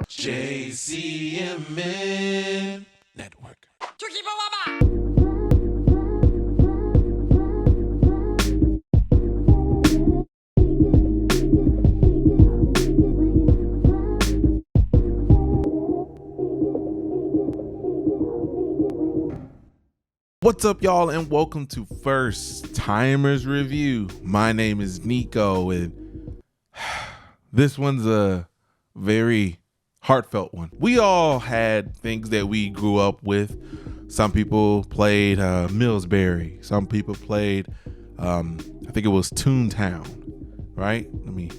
JCMN Network. What's up, y'all, and welcome to First Timers Review. My name is Nico, and this one's a very heartfelt one. We all had things that we grew up with. Some people played Millsbury. Some people played, I think it was Toontown, right?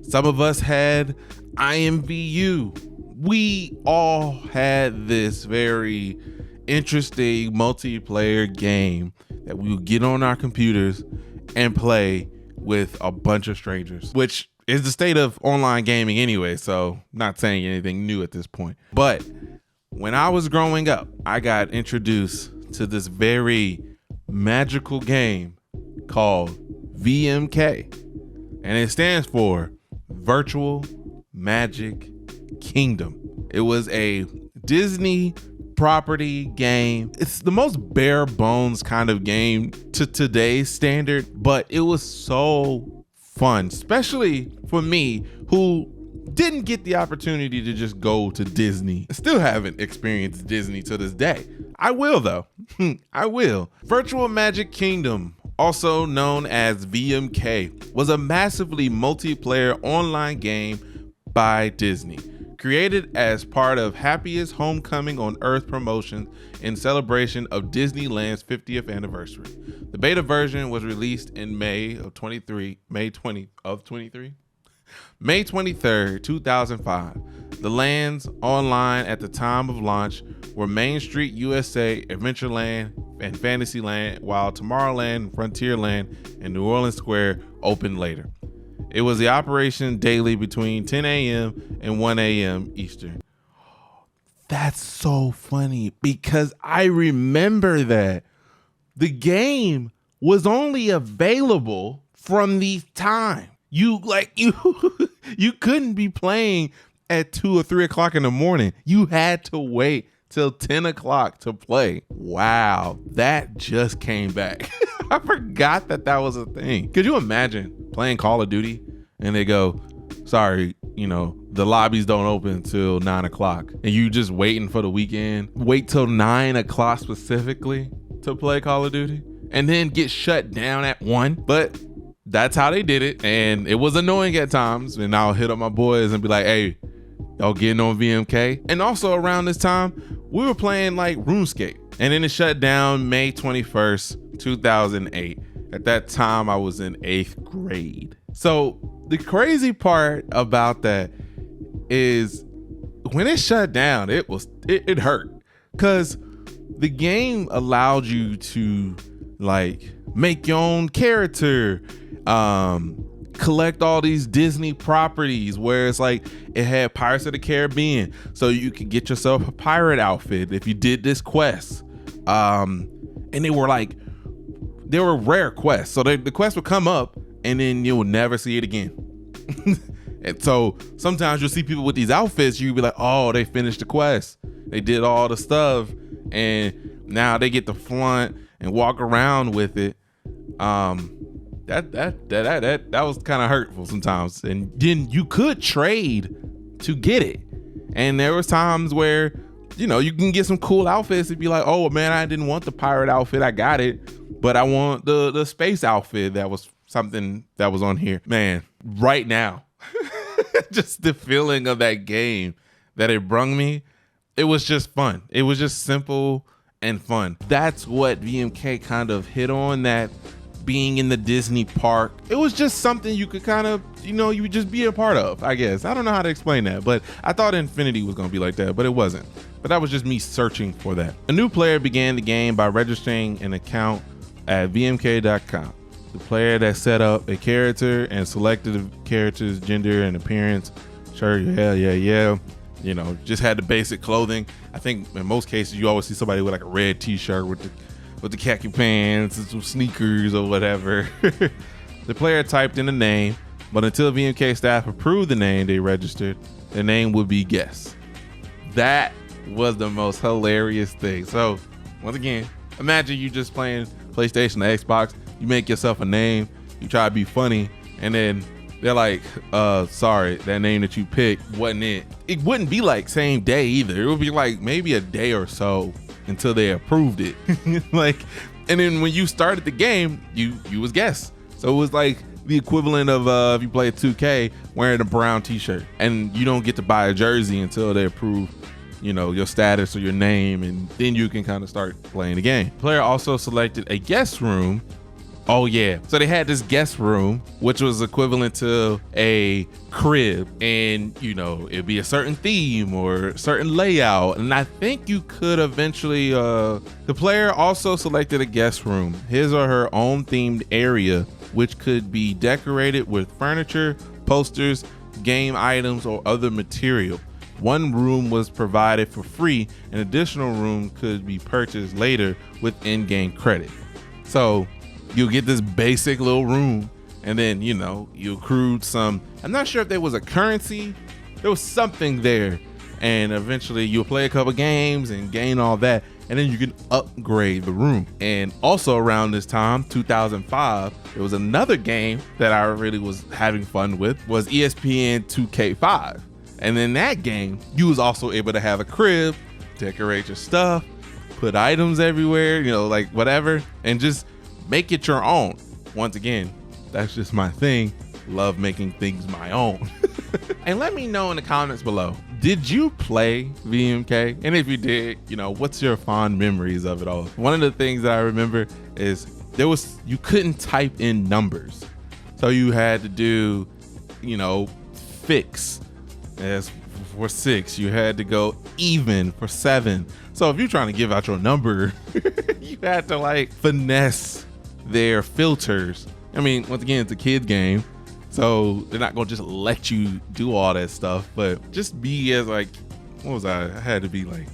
Some of us had IMVU. We all had this very interesting multiplayer game that we would get on our computers and play with a bunch of strangers, which is the state of online gaming anyway, so not saying anything new at this point. But when I was growing up, I got introduced to this very magical game called VMK, and it stands for Virtual Magic Kingdom. It was a Disney property game. It's the most bare bones kind of game to today's standard, but it was so fun, especially for me who didn't get the opportunity to just go to Disney. I still haven't experienced Disney to this day. I will though. I will. Virtual Magic Kingdom, also known as VMK, was a massively multiplayer online game by Disney, created as part of Happiest Homecoming on Earth promotion in celebration of Disneyland's 50th anniversary. The beta version was released in May 23rd, 2005. The lands online at the time of launch were Main Street USA, Adventureland, and Fantasyland, while Tomorrowland, Frontierland, and New Orleans Square opened later. It was the operation daily between 10 a.m. and 1 a.m. Eastern. That's so funny because I remember that the game was only available from the time. You couldn't be playing at 2 or 3 o'clock in the morning. You had to wait till 10 o'clock to play. Wow, that just came back. I forgot that was a thing. Could you imagine playing Call of Duty and they go, sorry, the lobbies don't open till 9 o'clock and you just waiting for the weekend? Wait till 9 o'clock specifically to play Call of Duty and then get shut down at 1. But that's how they did it. And it was annoying at times. And I'll hit up my boys and be like, hey, y'all getting on VMK? And also around this time, we were playing like RuneScape. And then it shut down May 21st, 2008. At that time, I was in 8th grade. So the crazy part about that is when it shut down, it hurt, because the game allowed you to like make your own character, collect all these Disney properties, where it's like it had Pirates of the Caribbean, so you could get yourself a pirate outfit if you did this quest. And they were rare quests, so the quest would come up and then you will never see it again. And so sometimes you'll see people with these outfits, you'll be like, oh, they finished the quest, they did all the stuff, and now they get to flaunt and walk around with it. That was kind of hurtful sometimes. And then you could trade to get it, and there was times where you can get some cool outfits and be like, oh man, I didn't want the pirate outfit, I got it, but I want the space outfit. That was something that was on here. Man, right now, just the feeling of that game that it brung me, it was just fun. It was just simple and fun. That's what VMK kind of hit on, that being in the Disney park, it was just something you could kind of, you would just be a part of, I guess. I don't know how to explain that, but I thought Infinity was going to be like that, but it wasn't. But that was just me searching for that. A new player began the game by registering an account at vmk.com. The player that set up a character and selected the character's gender and appearance, sure, yeah, just had the basic clothing. I think in most cases you always see somebody with like a red t-shirt with the khaki pants and some sneakers or whatever. The player typed in a name, but until VMK staff approved the name they registered, the name would be guessed. That was the most hilarious thing. So once again, imagine you just playing PlayStation or Xbox, you make yourself a name, you try to be funny, and then they're like, sorry, that name that you picked wasn't it. It wouldn't be like same day either. It would be like maybe a day or so until they approved it. Like, and then when you started the game, you was guest. So it was like the equivalent of if you play 2K wearing a brown t-shirt, and you don't get to buy a jersey until they approve, you know, your status or your name, and then you can kind of start playing the game. Player also selected a guest room. Oh yeah, so they had this guest room, which was equivalent to a crib, and you know, it'd be a certain theme or a certain layout, and I think you could eventually, the player also selected a guest room, his or her own themed area, which could be decorated with furniture, posters, game items, or other material. One room was provided for free. An additional room could be purchased later with in-game credit. So you'll get this basic little room, and then, you know, you accrued some, I'm not sure if there was a currency, there was something there, and eventually you'll play a couple games and gain all that, and then you can upgrade the room. And also around this time, 2005, there was another game that I really was having fun with, was ESPN 2K5. And in that game, you was also able to have a crib, decorate your stuff, put items everywhere, you know, like whatever, and just make it your own. Once again, that's just my thing. Love making things my own. And let me know in the comments below, did you play VMK? And if you did, you know, what's your fond memories of it all? One of the things that I remember is you couldn't type in numbers. So you had to do, you know, fix as for 6, you had to go even for 7. So if you're trying to give out your number, you had to like finesse their filters. I mean, once again, it's a kid game, so they're not gonna just let you do all that stuff, but just be as like, what was I had to be like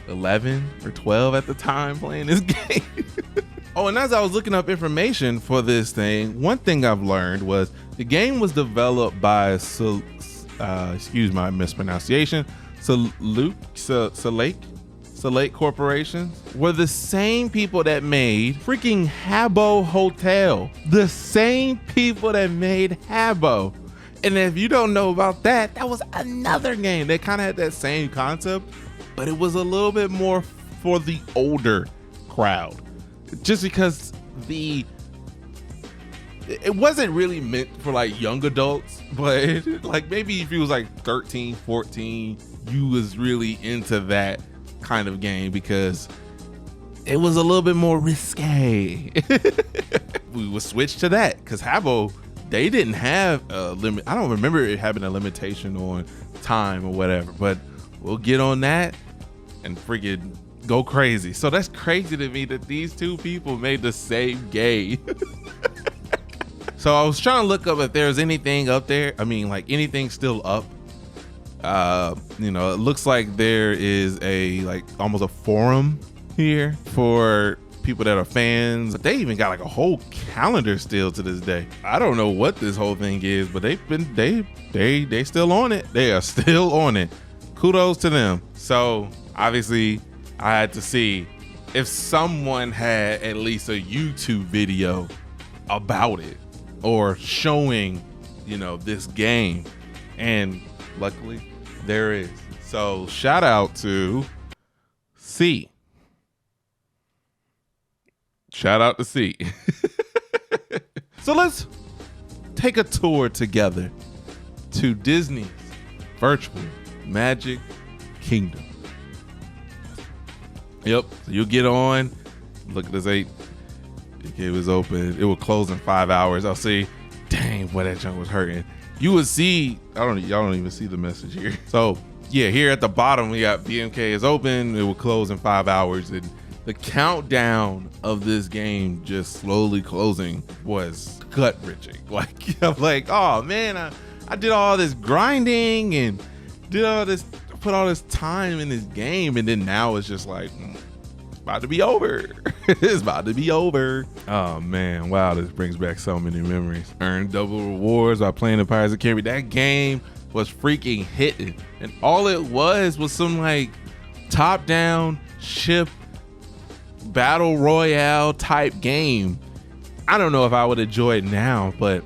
11 or 12 at the time playing this game. Oh, and as I was looking up information for this thing, one thing I've learned was the game was developed by excuse my mispronunciation, Salake Corporation, were the same people that made freaking Habbo Hotel. The same people that made Habbo. And if you don't know about that, that was another game that kind of had that same concept, but it was a little bit more for the older crowd. Just because it wasn't really meant for like young adults, but like maybe if you was like 13, 14, you was really into that kind of game because it was a little bit more risque. We would switch to that because Habbo, they didn't have a limit. I don't remember it having a limitation on time or whatever, but we'll get on that and freaking go crazy. So that's crazy to me that these two people made the same game. So I was trying to look up if there's anything up there. I mean, like anything still up. You know, it looks like there is a like almost a forum here for people that are fans. But they even got like a whole calendar still to this day. I don't know what this whole thing is, but they still on it. They are still on it. Kudos to them. So obviously I had to see if someone had at least a YouTube video about it or showing, you know, this game, and luckily there is. So shout out to C. Shout out to C. So let's take a tour together to Disney's virtual Magic Kingdom. Yep, so you'll get on, look at this 8. It was open. It will close in 5 hours. I'll see. Dang, boy, that junk was hurting. You would see. Y'all don't even see the message here. So yeah, here at the bottom we got BMK is open. It will close in 5 hours, and the countdown of this game just slowly closing was gut wrenching. Like I'm like, oh man, I did all this grinding and did all this, put all this time in this game, and then now it's just like. About to be over. It's about to be over. Oh man, wow, this brings back so many memories. Earned double rewards by playing the Pirates of the Caribbean. That game was freaking hitting. And all it was some like top down ship battle royale type game. I don't know if I would enjoy it now, but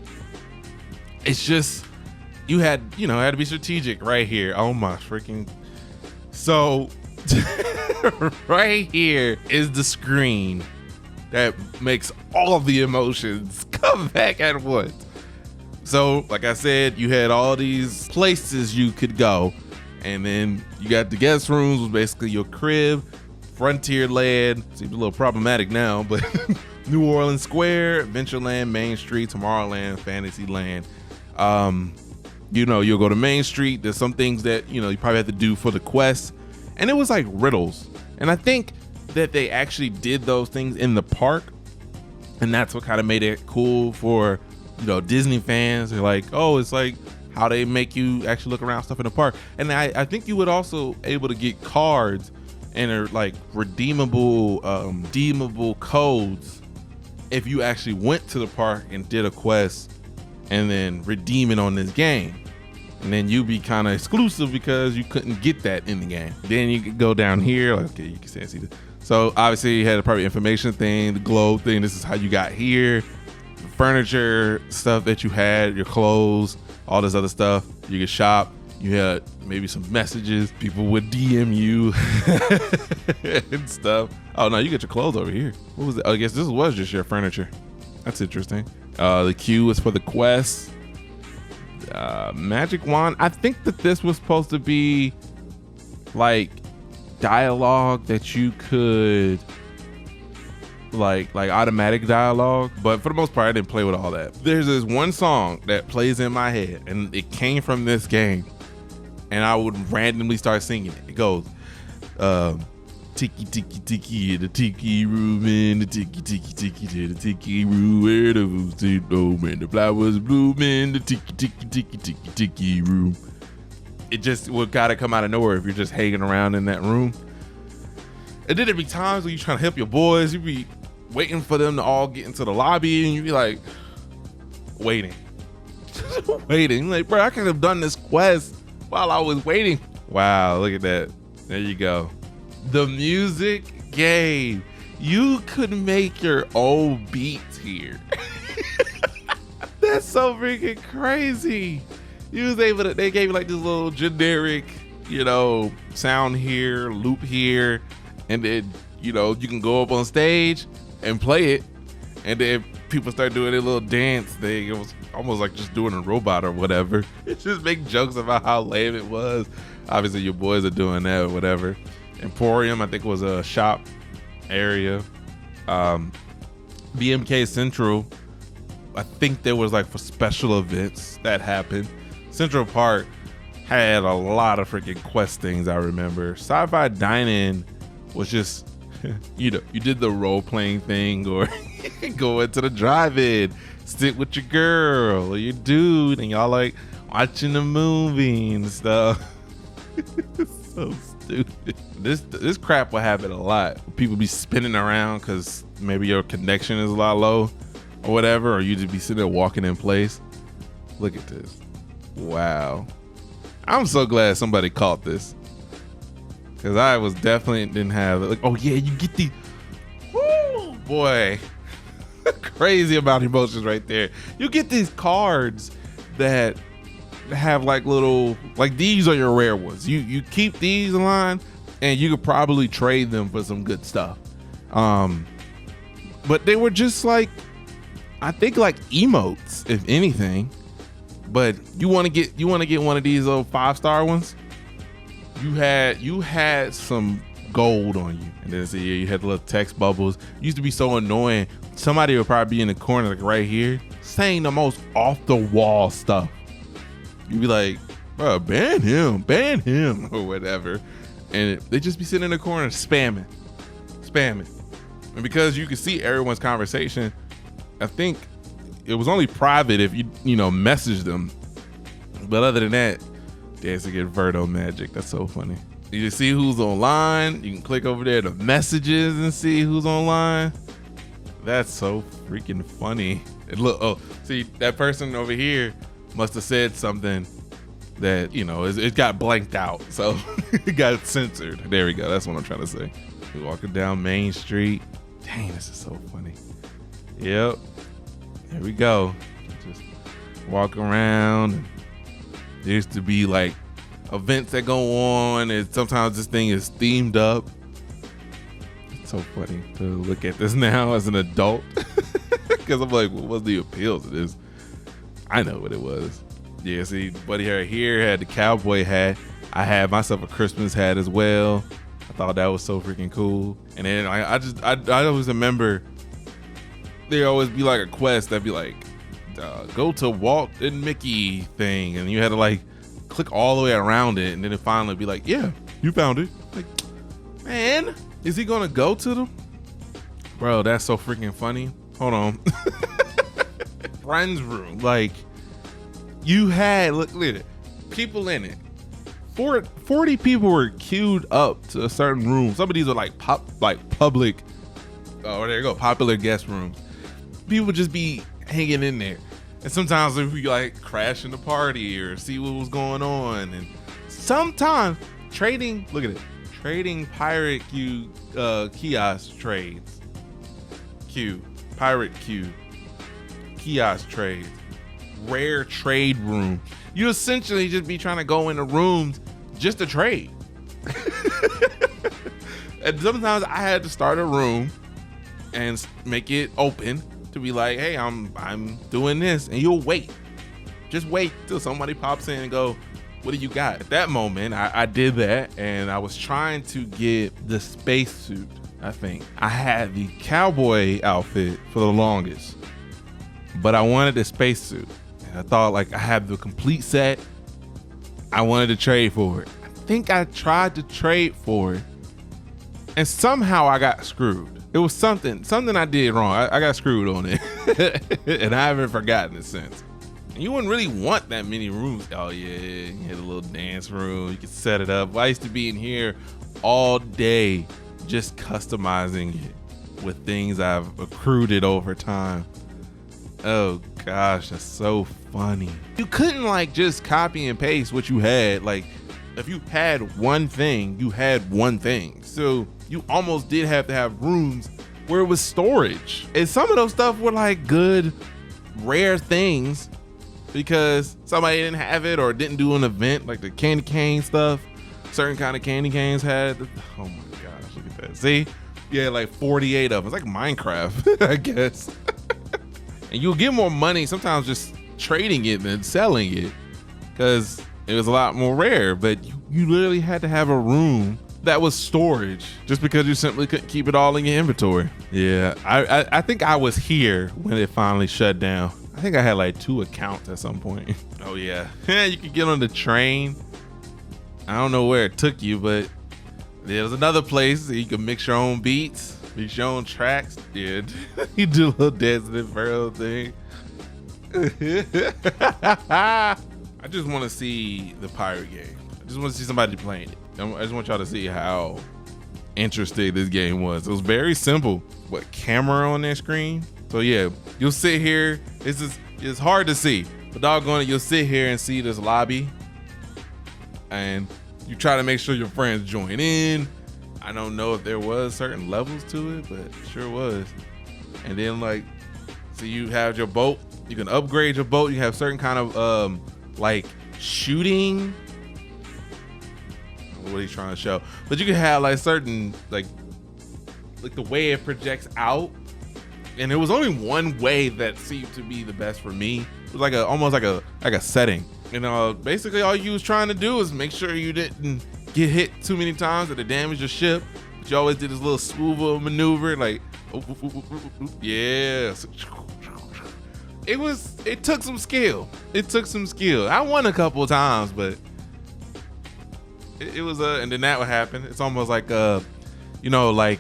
it's just, you had to be strategic right here. Oh my freaking. So right here is the screen that makes all the emotions come back at once. So like I said, you had all these places you could go, and then you got the guest rooms, was basically your crib. Frontierland seems a little problematic now, but New Orleans Square, Adventureland, Main Street, Tomorrowland, Fantasyland. You'll go to Main Street. There's some things that you probably have to do for the quest, and it was like riddles. And I think that they actually did those things in the park, and that's what kind of made it cool for Disney fans. They're like, oh, it's like how they make you actually look around stuff in the park. And I think you would also able to get cards and are like redeemable codes if you actually went to the park and did a quest and then redeem it on this game. And then you'd be kind of exclusive because you couldn't get that in the game. Then you could go down here. Okay, you can see this. So obviously you had a probably information thing, the globe thing. This is how you got here. The furniture stuff that you had, your clothes, all this other stuff. You could shop. You had maybe some messages. People would DM you and stuff. Oh no, you get your clothes over here. What was it? I guess this was just your furniture. That's interesting. The Q is for the quest. Magic wand. I think that this was supposed to be like dialogue that you could like automatic dialogue, but for the most part I didn't play with all that. There's this one song that plays in my head, and it came from this game, and I would randomly start singing it. It goes tiki tiki tiki, the tiki room in the tiki tiki tiki to the tiki room where the roots did bloom and the flowers bloom in the tiki tiki tiki tiki tiki room. It just would gotta come out of nowhere if you're just hanging around in that room. And then there'd be times when you're trying to help your boys, you'd be waiting for them to all get into the lobby, and you'd be like waiting. Like, bro, I could have done this quest while I was waiting. Wow, look at that. There you go. The music game. You could make your own beats here. That's so freaking crazy. You was able to, they gave you like this little generic, sound here, loop here, and then, you can go up on stage and play it, and then people start doing their little dance thing. It was almost like just doing a robot or whatever. It just make jokes about how lame it was. Obviously your boys are doing that or whatever. Emporium, I think, was a shop area. BMK Central, I think there was like for special events that happened. Central Park had a lot of freaking quest things, I remember. Sci-Fi Dine-In was just, you did the role-playing thing, or go into the drive-in, sit with your girl or your dude, and y'all like watching the movie and stuff. So stupid. This crap will happen a lot. People be spinning around because maybe your connection is a lot low or whatever, or you just be sitting there walking in place. Look at this. Wow. I'm so glad somebody caught this, because I was definitely didn't have it. Like, oh yeah, you get the, whoo, boy. Crazy amount of emotions right there. You get these cards that have like little, like these are your rare ones. You keep these in line, and you could probably trade them for some good stuff. But they were just like, I think like emotes, if anything. But you want to get one of these little 5-star ones. You had some gold on you, and then you had the little text bubbles. It used to be so annoying. Somebody would probably be in the corner, like right here, saying the most off the wall stuff. You'd be like, bro, ban him, or whatever. And they just be sitting in the corner spamming. And because you could see everyone's conversation, I think it was only private if you message them. But other than that, dance against Verdo magic. That's so funny. You can see who's online. You can click over there to messages and see who's online. That's so freaking funny. And look, oh, see, that person over here must have said something that, you know, it got blanked out. So it got censored. There we go. That's what I'm trying to say. We're walking down Main Street. Dang, this is so funny. Yep. There we go. Just walk around. There used to be like events that go on, and sometimes this thing is themed up. It's so funny to look at this now as an adult. Because I'm like, what was the appeal to this? I know what it was. Yeah, see, buddy right here had the cowboy hat. I had myself a Christmas hat as well. I thought that was so freaking cool. And then I always remember there always be like a quest that'd be like, go to Walt and Mickey thing, and you had to like click all the way around it, and then it finally be like, yeah, you found it. Like, man, is he gonna go to them? Bro, that's so freaking funny. Hold on. Friends room, like, you had, look at it, people in it. 40 people were queued up to a certain room. Some of these are like public, oh, there you go, popular guest rooms. People would just be hanging in there. And sometimes if we like crashing the party or see what was going on. And sometimes trading, look at it, trading pirate kiosk trades. Pirate kiosk trades. Rare trade room. You essentially just be trying to go into rooms just to trade. And sometimes I had to start a room and make it open to be like, hey, I'm doing this, and you'll wait. Just wait till somebody pops in and go, what do you got? At that moment, I did that, and I was trying to get the spacesuit. I think I had the cowboy outfit for the longest, but I wanted the spacesuit. I thought like I had the complete set. I wanted to trade for it. I think I tried to trade for it, and somehow I got screwed. It was something I did wrong. I got screwed on it, and I haven't forgotten it since. And you wouldn't really want that many rooms. Oh yeah, you had a little dance room. You could set it up. I used to be in here all day, just customizing it with things I've accrued it over time. Oh gosh, that's so funny. You couldn't like just copy and paste what you had. Like if you had one thing, you had one thing. So you almost did have to have rooms where it was storage. And some of those stuff were like good, rare things because somebody didn't have it or didn't do an event, like the candy cane stuff. Certain kind of candy canes had, oh my gosh, look at that. See, yeah, like 48 of them. It's like Minecraft, I guess. And you'll get more money sometimes just trading it than selling it because it was a lot more rare, but you literally had to have a room that was storage just because you simply couldn't keep it all in your inventory. Yeah, I think I was here when it finally shut down. I think I had like 2 accounts at some point. Oh yeah, you could get on the train. I don't know where it took you, but there's another place you can mix your own beats, mix your own tracks. Yeah, you do a little dancing inferno thing. I just want to see the pirate game. I just want to see somebody playing it. I just want y'all to see how interesting this game was. It was very simple. What, camera on their screen? So yeah, you'll sit here. It's hard to see, but doggone it, you'll sit here and see this lobby, and you try to make sure your friends join in. I don't know if there was certain levels to it, but it sure was. And then like, so you have your boat. You can upgrade your boat. You have certain kind of like shooting. What he's trying to show, but you can have like certain like the way it projects out, and it was only one way that seemed to be the best for me. It was like almost like a setting, and basically all you was trying to do is make sure you didn't get hit too many times or to damage your ship. But you always did this little swivel maneuver, like yeah. It took some skill. I won a couple of times, but it was and then that would happen. It's almost like you know, like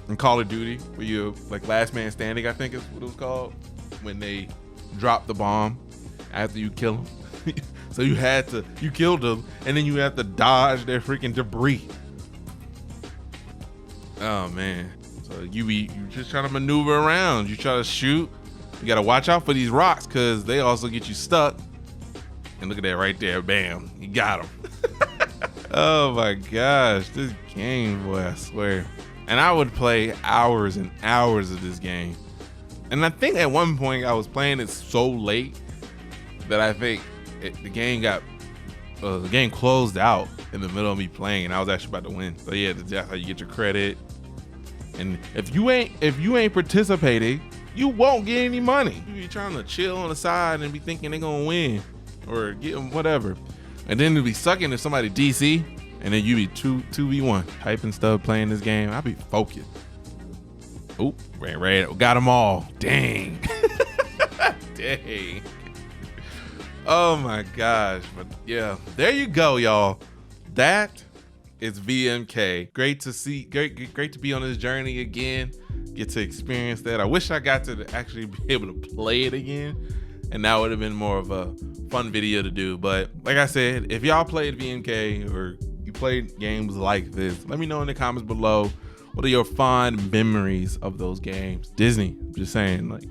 in Call of Duty where you like last man standing, I think is what it was called, when they drop the bomb after you kill them. So you killed them and then you have to dodge their freaking debris. Oh man. So you just trying to maneuver around. You try to shoot. You gotta watch out for these rocks because they also get you stuck. And look at that right there. Bam. You got him. Oh my gosh. This game, boy, I swear. And I would play hours and hours of this game. And I think at one point I was playing it so late that I think the game closed out in the middle of me playing, and I was actually about to win. So yeah, that's how you get your credit. And if you ain't participating, you won't get any money. You be trying to chill on the side and be thinking they're gonna win or get them whatever, and then it'll be sucking if somebody DC, and then you be 2v1 typing stuff, playing this game. I'll be focused. Oop, right, got them all. Dang. Dang. Oh my gosh. But yeah, there you go, y'all. That is VMK. Great to see, great to be on this journey again. Get to experience that. I wish I got to actually be able to play it again, and that would have been more of a fun video to do. But like I said, if y'all played VMK or you played games like this, let me know in the comments below. What are your fond memories of those games? Disney, I'm just saying, like,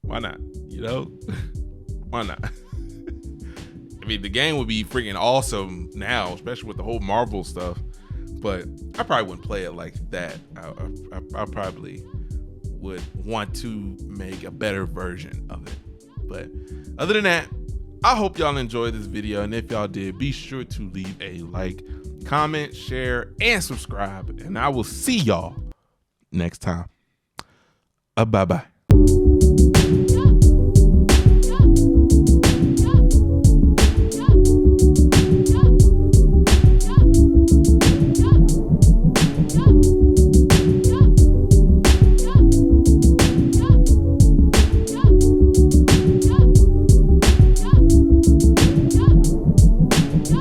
why not? You know, why not? I mean, the game would be freaking awesome now, especially with the whole Marvel stuff. But I probably wouldn't play it like that. I probably would want to make a better version of it. But other than that, I hope y'all enjoyed this video. And if y'all did, be sure to leave a like, comment, share, and subscribe. And I will see y'all next time. Bye-bye.